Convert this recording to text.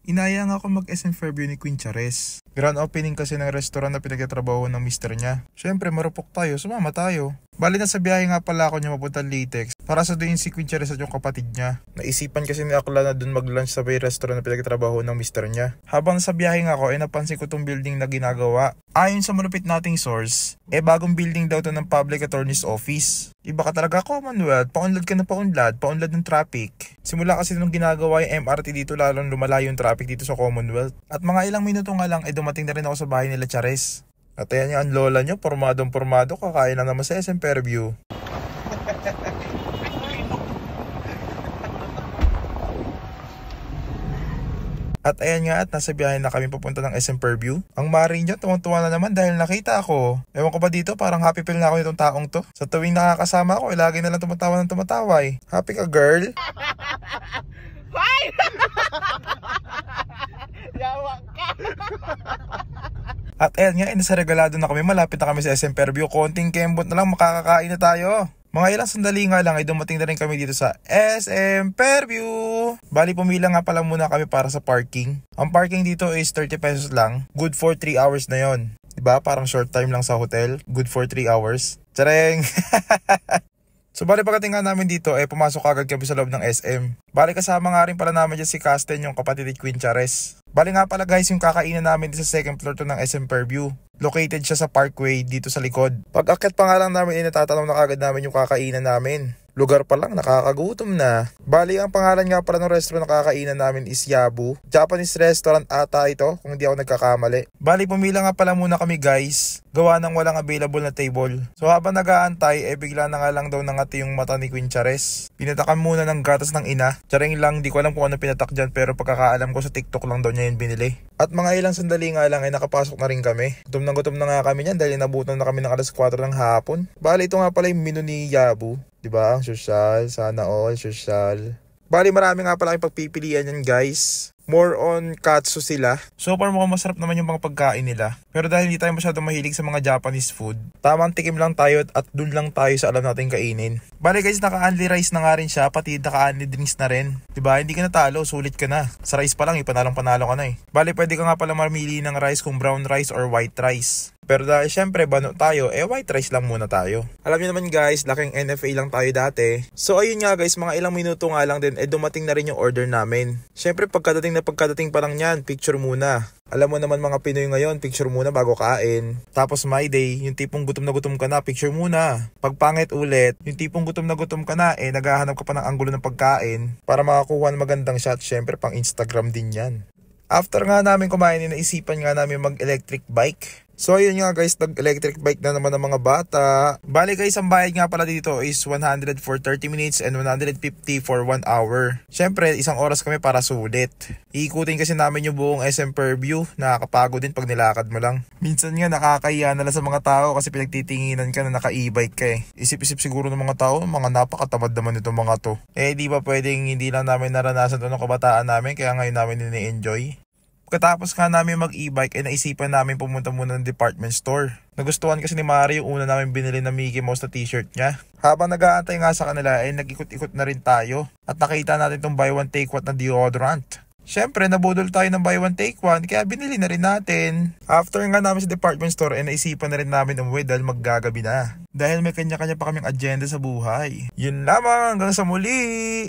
Inaya nga ako mag-SM Fairview ni Queen Chares. Grand opening kasi ng restaurant na pinagtatrabaho ng mister niya. Syempre marupok tayo, sumama tayo. Bali na sa biyahe nga pala ako niya mapunta Litex para saduin si Queen Chares at yung kapatid niya. Naisipan kasi ni Akla na dun mag-lunch sa may restaurant na pinagtatrabaho ng mister niya. Habang sa biyahe nga ako, napansin ko tong building na ginagawa. Ayon sa malupit nating source, bagong building daw to ng Public Attorney's Office. Iba ka talaga, Commonwealth, paunlad ka na paunlad ng traffic. Simula kasi nung ginagawa yung MRT dito, lalong lumala yung traffic dito sa Commonwealth. At mga ilang minuto nga lang, dumating na rin ako sa bahay nila Chares. At ayan nga ang lola nyo, pormado, kakain na naman sa SM Fairview. At ayan nga at nasa biyahe na kami papunta ng SM Fairview. Ang mari niya, tuwang-tuwa na naman dahil nakita ako. Ewan ko ba dito, parang happy feel na ako nitong taong to. Sa tuwing nakakasama ko, lagi na lang tumatawa eh. Happy ka, girl? Hoy! Yawa ka! At ayan nga, nasa regalado na kami, malapit na kami sa SM Fairview. Konting kembot na lang, makakakain na tayo. Mga ilang sandali nga lang ay dumating na rin kami dito sa SM Fairview. Bali pumila nga pala muna kami para sa parking. Ang parking dito is 30 pesos lang. Good for 3 hours na yon. Diba? Parang short time lang sa hotel. Good for 3 hours. Tsareng! So bali pagdating nga namin dito, pumasok agad kami sa loob ng SM. Bali kasama nga rin pala namin dyan si Casten, yung kapatid ni Queen Chares. Bali nga pala guys, yung kakainan namin dito sa second floor to ng SM Fairview. Located siya sa Parkway dito sa likod. Pag akit pa nga lang namin, natatanong na kagad namin yung kakainan namin. Lugar pa lang, nakakagutom na. Bali, ang pangalan nga pala ng restaurant na kakainan namin is Yabu. Japanese restaurant ata ito, kung hindi ako nagkakamali. Bali, pumila nga pala muna kami guys. Gawa ng walang available na table. So habang nag-aantay, bigla na nga lang daw nangati yung mata ni Queen Chares. Pinatakan muna ng gatas ng ina. Charing lang, di ko alam kung ano pinatak dyan, pero pagkakaalam ko sa TikTok lang daw niya yun binili. At mga ilang sandali nga lang nakapasok na rin kami. Gutom na nga kami niyan dahil nabutan na kami ng alas 4 ng hapon. Bali, ito nga pala yung menu ni Yabu. Diba? Social, sana all, social. Bali, marami nga pala kayong pagpipilian yan guys. More on katsu sila. So far mukhang masarap naman yung mga pagkain nila. Pero dahil hindi tayo masyadong mahilig sa mga Japanese food, tamang tikim lang tayo at dun lang tayo sa alam natin kainin. Bali guys, naka-only rice na nga rin siya, pati naka-only drinks na rin. Diba? Hindi ka natalo, sulit ka na. Sa rice pa lang, panalo ka na eh. Bali, pwede ka nga pala mamili ng rice kung brown rice or white rice. Pero dahil syempre bano tayo, white rice lang muna tayo. Alam niyo naman guys, laking NFA lang tayo dati. So ayun nga guys, mga ilang minuto nga lang din, dumating na rin yung order namin. Syempre pagkadating pa lang yan, picture muna. Alam mo naman mga Pinoy ngayon, picture muna bago kain. Tapos my day, yung tipong gutom na gutom ka na, picture muna. Pag pangit ulit, yung tipong gutom na gutom ka na, naghahanap ka pa ng anggulo ng pagkain para makakuha ng magandang shot. Syempre pang Instagram din yan. After nga namin kumain, naisipan nga namin mag-electric bike. So ayun nga guys, nag-electric bike na naman ng mga bata. Bali guys, ang bayad nga pala dito is 100 for 30 minutes and 150 for 1 hour. Syempre, isang oras kami para sulit. Iikutin kasi namin yung buong SM Fairview. Nakakapagod din pag nilakad mo lang. Minsan nga nakakahiya na lang sa mga tao kasi pinagtitinginan ka na naka-e-bike ka eh. Isip-isip siguro ng mga tao, mga napakatamad naman itong mga to. Di ba pwedeng hindi lang namin naranasan ito ng kabataan namin, kaya ngayon namin ini-enjoy. Pagkatapos nga namin mag-e-bike, naisipan namin pumunta muna ng department store. Nagustuhan kasi ni Mari yung una namin binili na Mickey Mouse na t-shirt niya. Habang nag-aantay nga sa kanila, nag-ikot-ikot na rin tayo. At nakita natin itong buy one take one na deodorant. Syempre, nabudol tayo ng buy one take one, kaya binili na rin natin. After nga namin sa department store, naisipan na rin namin umuwi dahil maggagabi na. Dahil may kanya-kanya pa kaming agenda sa buhay. Yun lamang, hanggang sa muli!